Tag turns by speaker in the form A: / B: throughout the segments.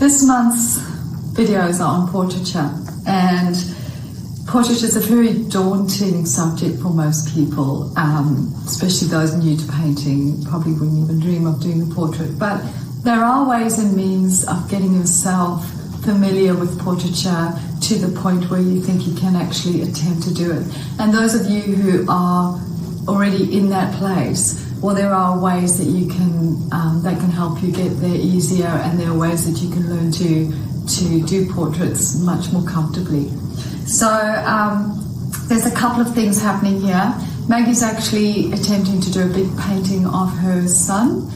A: This month's videos are on portraiture, and portraiture is a very daunting subject for most people, especially those new to painting, probably wouldn't even dream of doing a portrait. But there are ways and means of getting yourself familiar with portraiture to the point where you think you can actually attempt to do it. And those of you who are already in that place, well, there are ways that you can that can help you get there easier, and there are ways that you can learn to do portraits much more comfortably. So there's a couple of things happening here. Maggie's actually attempting to do a big painting of her son.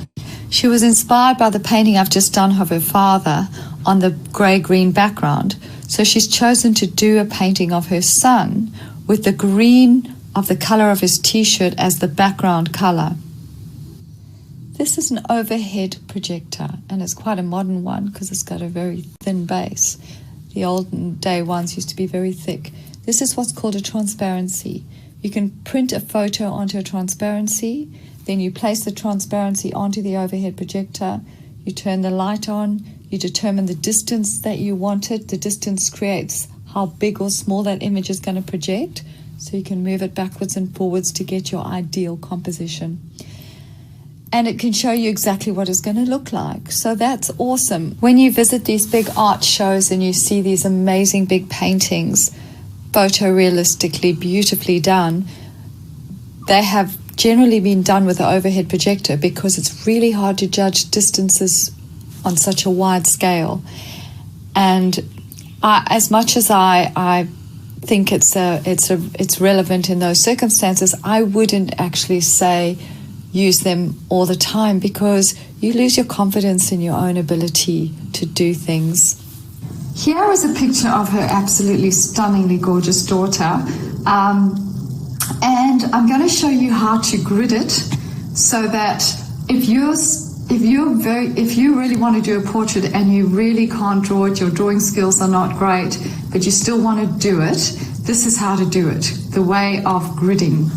B: She was inspired by the painting I've just done of her father on the grey-green background. So she's chosen to do a painting of her son with the green of the colour of his t-shirt as the background colour. This is an overhead projector, and it's quite a modern one because it's got a very thin base. The olden day ones used to be very thick. This is what's called a transparency. You can print a photo onto a transparency, then you place the transparency onto the overhead projector, you turn the light on, you determine the distance that you want it. The distance creates how big or small that image is going to project, so you can move it backwards and forwards to get your ideal composition. And it can show you exactly what it's going to look like. So that's awesome. When you visit these big art shows and you see these amazing big paintings, photorealistically, beautifully done, they have generally been done with an overhead projector because it's really hard to judge distances on such a wide scale. And as much as I think it's relevant in those circumstances, I wouldn't actually say use them all the time, because you lose your confidence in your own ability to do things.
A: Here is a picture of her absolutely stunningly gorgeous daughter, and I'm going to show you how to grid it, so that if you really want to do a portrait and you really can't draw it, your drawing skills are not great, but you still want to do it, this is how to do it, the way of gridding.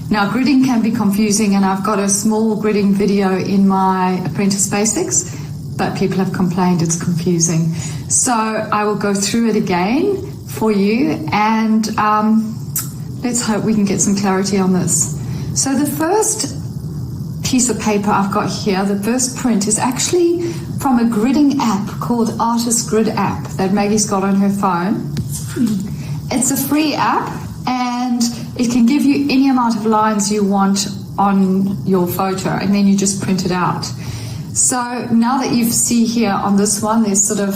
A: Now, gridding can be confusing, and I've got a small gridding video in my Apprentice Basics, but people have complained it's confusing. So I will go through it again for you, and let's hope we can get some clarity on this. So the first piece of paper I've got here, the first print, is actually from a gridding app called Artist Grid app that Maggie's got on her phone. It's a free app, and it can give you any amount of lines you want on your photo, and then you just print it out. So now that you see here on this one, there's sort of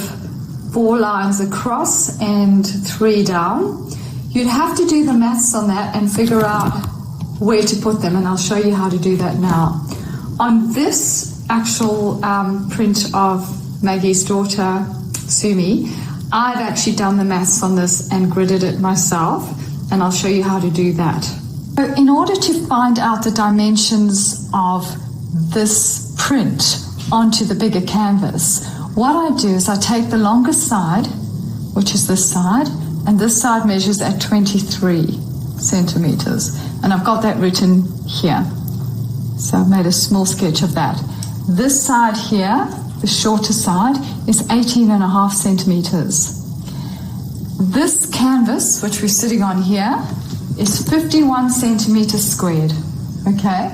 A: 4 lines across and 3 down. You'd have to do the maths on that and figure out where to put them, and I'll show you how to do that now. On this actual print of Maggie's daughter, Sumi, I've actually done the maths on this and gridded it myself, and I'll show you how to do that. So in order to find out the dimensions of this print onto the bigger canvas, what I do is I take the longest side, which is this side, and this side measures at 23 centimeters. And I've got that written here. So I've made a small sketch of that. This side here, the shorter side, is 18.5 centimeters. This canvas, which we're sitting on here, is 51 centimeters squared, okay?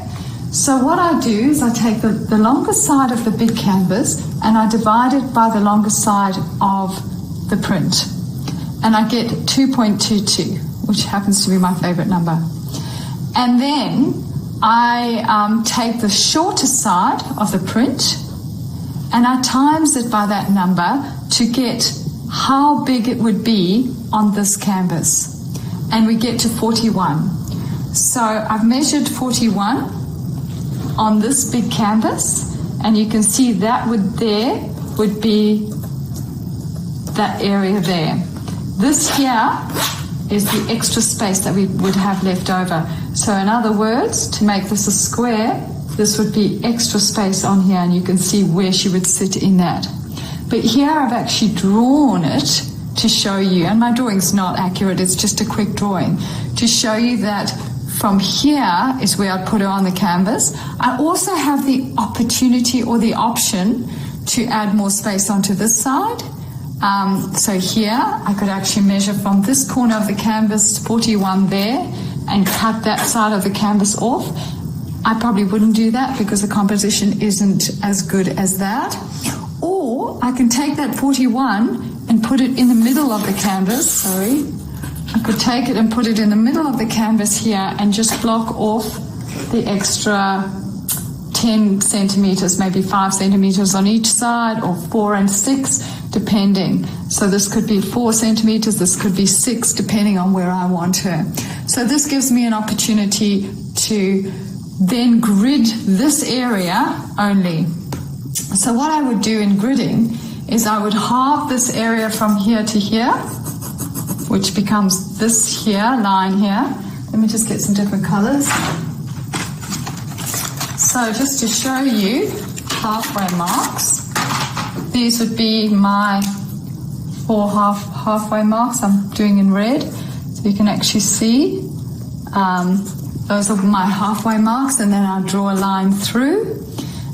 A: So what I do is I take the longest side of the big canvas and I divide it by the longest side of the print. And I get 2.22, which happens to be my favorite number. And then I take the shorter side of the print and I times it by that number to get how big it would be on this canvas. And we get to 41. So I've measured 41 on this big canvas, and you can see that would be that area there. This here is the extra space that we would have left over. So in other words, to make this a square, this would be extra space on here, and you can see where she would sit in that. But here I've actually drawn it to show you, and my drawing's not accurate, it's just a quick drawing, to show you that from here is where I'd put her on the canvas. I also have the opportunity or the option to add more space onto this side. So here I could actually measure from this corner of the canvas to 41 there and cut that side of the canvas off. I probably wouldn't do that because the composition isn't as good as that. Or I can take that 41 and put it in the middle of the canvas. I could take it and put it in the middle of the canvas here and just block off the extra 10 centimeters, maybe 5 centimeters on each side, or 4 and 6, depending. So this could be 4 centimeters, this could be 6, depending on where I want her. So this gives me an opportunity to then grid this area only. So what I would do in gridding is I would halve this area from here to here, which becomes this here, line here. Let me just get some different colors. So just to show you halfway marks, these would be my 4 halfway marks I'm doing in red. So you can actually see those are my halfway marks, and then I'll draw a line through,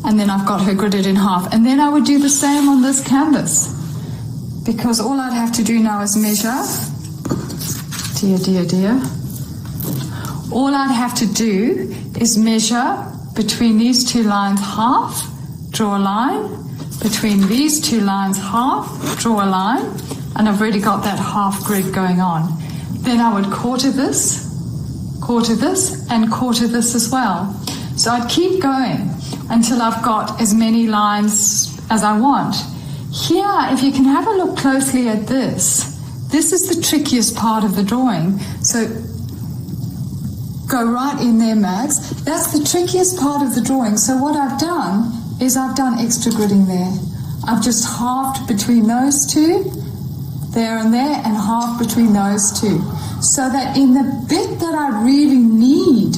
A: and then I've got her gridded in half. And then I would do the same on this canvas, because all I'd have to do now is measure. Dear. All I'd have to do is measure between these two lines half, draw a line, between these two lines half, draw a line, and I've already got that half grid going on. Then I would quarter this, and quarter this as well. So I'd keep going until I've got as many lines as I want. Here, if you can have a look closely at this is the trickiest part of the drawing. So go right in there, Mags. That's the trickiest part of the drawing. So what I've done is I've done extra gridding there. I've just halved between those two, there and there, and half between those two. So that in the bit that I really need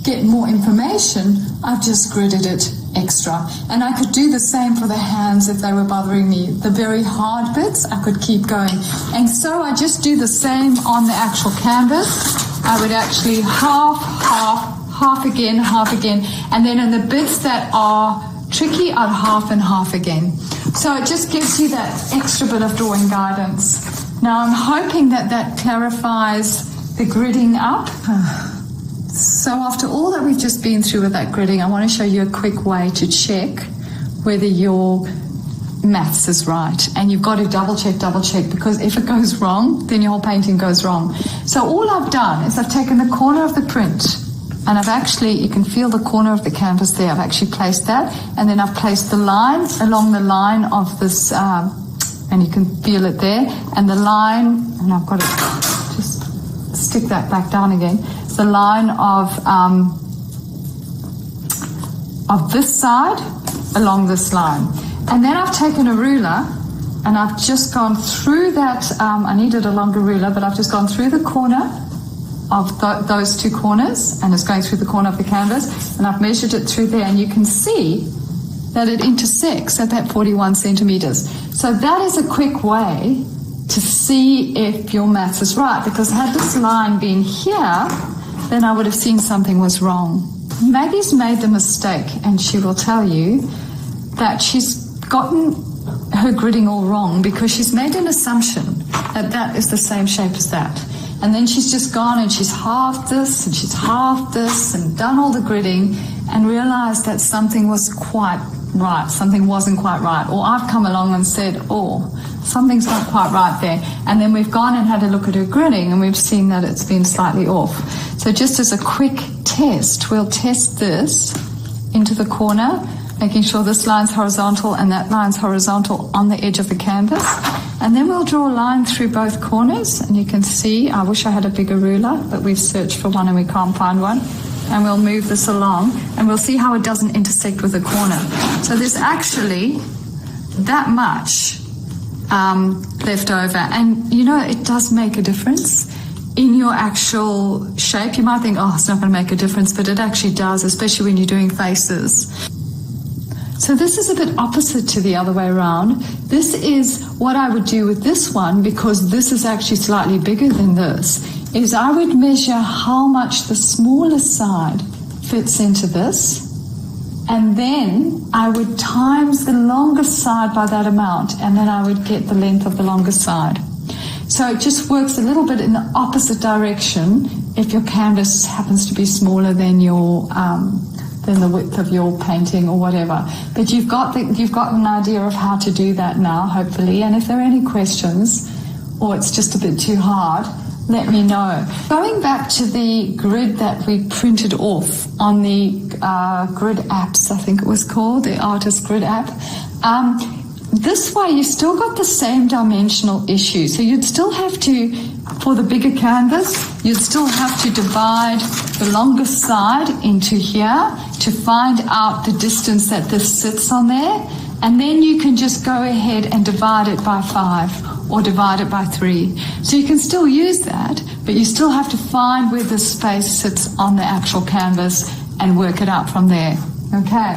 A: get more information, I've just gridded it extra. And I could do the same for the hands if they were bothering me. The very hard bits, I could keep going. And so I just do the same on the actual canvas. I would actually half again, and then in the bits that are tricky, I'd half and half again. So it just gives you that extra bit of drawing guidance. Now I'm hoping that clarifies the gridding up. So after all that we've just been through with that gridding, I want to show you a quick way to check whether your maths is right. And you've got to double check, because if it goes wrong, then your whole painting goes wrong. So all I've done is I've taken the corner of the print, and I've actually, you can feel the corner of the canvas there, I've actually placed that, and then I've placed the line along the line of this, and you can feel it there, and the line, and I've got to just stick that back down again, the line of this side along this line. And then I've taken a ruler and I've just gone through that, I needed a longer ruler, but I've just gone through the corner of those two corners, and it's going through the corner of the canvas, and I've measured it through there, and you can see that it intersects at that 41 centimeters. So that is a quick way to see if your maths is right, because had this line been here, then I would have seen something was wrong. Maggie's made the mistake, and she will tell you that she's gotten her gridding all wrong because she's made an assumption that that is the same shape as that. And then she's just gone and she's halved this and she's halved this and done all the gridding and realized that something was quite right, something wasn't quite right. Or I've come along and said, oh, something's not quite right there. And then we've gone and had a look at her gridding and we've seen that it's been slightly off. So just as a quick test, we'll test this into the corner, making sure this line's horizontal and that line's horizontal on the edge of the canvas. And then we'll draw a line through both corners, and you can see, I wish I had a bigger ruler, but we've searched for one and we can't find one. And we'll move this along, and we'll see how it doesn't intersect with the corner. So there's actually that much left over. And, you know, it does make a difference in your actual shape. You might think, oh, it's not going to make a difference, but it actually does, especially when you're doing faces. So this is a bit opposite to the other way around. This is what I would do with this one, because this is actually slightly bigger than this, is I would measure how much the smaller side fits into this, and then I would times the longest side by that amount, and then I would get the length of the longest side. So it just works a little bit in the opposite direction if your canvas happens to be smaller than the width of your painting or whatever. But you've got an idea of how to do that now, hopefully. And if there are any questions, or it's just a bit too hard, let me know. Going back to the grid that we printed off on the grid apps, I think it was called, the artist grid app, this way you still got the same dimensional issue. So you'd still have to, for the bigger canvas, you'd still have to divide the longest side into here to find out the distance that this sits on there. And then you can just go ahead and divide it by 5 or divide it by 3. So you can still use that, but you still have to find where the space sits on the actual canvas and work it out from there. Okay.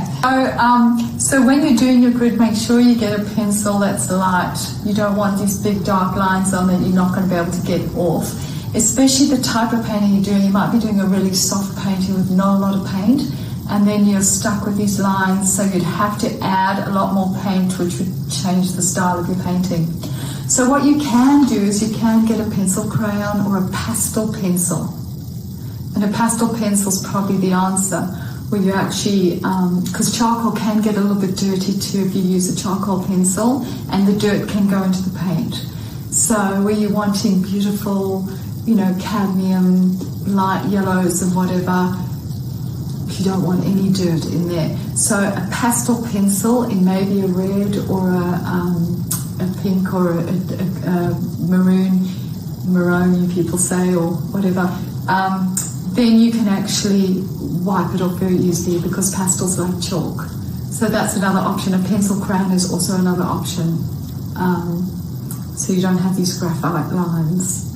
A: So when you're doing your grid, make sure you get a pencil that's light. You don't want these big dark lines on that you're not going to be able to get off. Especially the type of painting you're doing. You might be doing a really soft painting with not a lot of paint, and then you're stuck with these lines, so you'd have to add a lot more paint, which would change the style of your painting. So what you can do is you can get a pencil crayon or a pastel pencil. And a pastel pencil is probably the answer, where you actually, because charcoal can get a little bit dirty too if you use a charcoal pencil, and the dirt can go into the paint. So where you're wanting beautiful, cadmium, light yellows and whatever, you don't want any dirt in there. So a pastel pencil in maybe a red or a pink or a maroon, people say, or whatever, then you can actually wipe it off very easily because pastel's like chalk. So that's another option. A pencil crayon is also another option. So you don't have these graphite lines.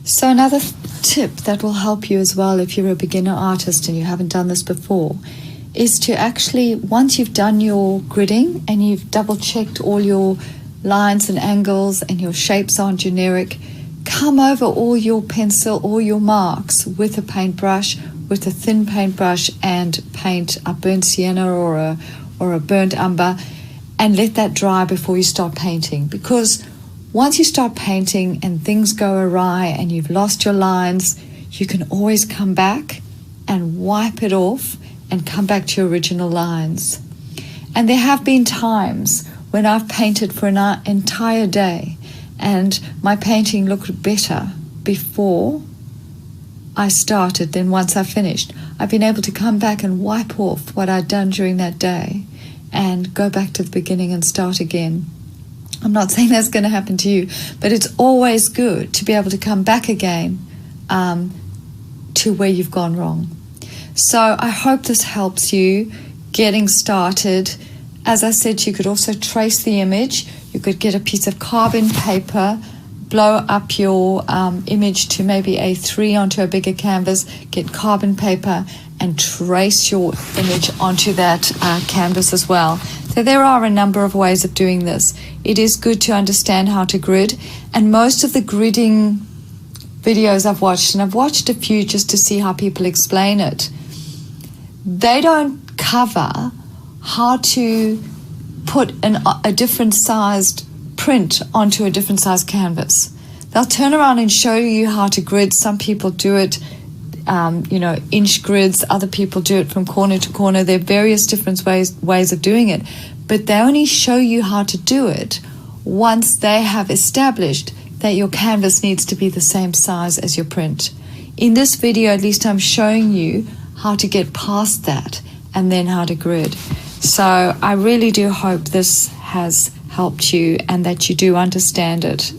B: So another tip that will help you as well if you're a beginner artist and you haven't done this before is to actually, once you've done your gridding and you've double checked all your lines and angles and your shapes aren't generic, come over all your pencil, all your marks with a paintbrush, with a thin paintbrush, and paint a burnt sienna or a burnt umber, and let that dry before you start painting. Because once you start painting and things go awry and you've lost your lines, you can always come back and wipe it off and come back to your original lines. And there have been times when I've painted for an entire day and my painting looked better before I started than once I finished. I've been able to come back and wipe off what I'd done during that day and go back to the beginning and start again. I'm not saying that's going to happen to you, but it's always good to be able to come back again to where you've gone wrong. So I hope this helps you getting started. As I said, you could also trace the image. You could get a piece of carbon paper, blow up your image to maybe A3 onto a bigger canvas, get carbon paper and trace your image onto that canvas as well. So there are a number of ways of doing this. It is good to understand how to grid, and most of the gridding videos I've watched, and I've watched a few just to see how people explain it, they don't cover how to put a different sized print onto a different sized canvas. They'll turn around and show you how to grid. Some people do it inch grids, other people do it from corner to corner. There are various different ways of doing it, but they only show you how to do it once they have established that your canvas needs to be the same size as your print. In this video, at least, I'm showing you how to get past that and then how to grid. So I really do hope this has helped you and that you do understand it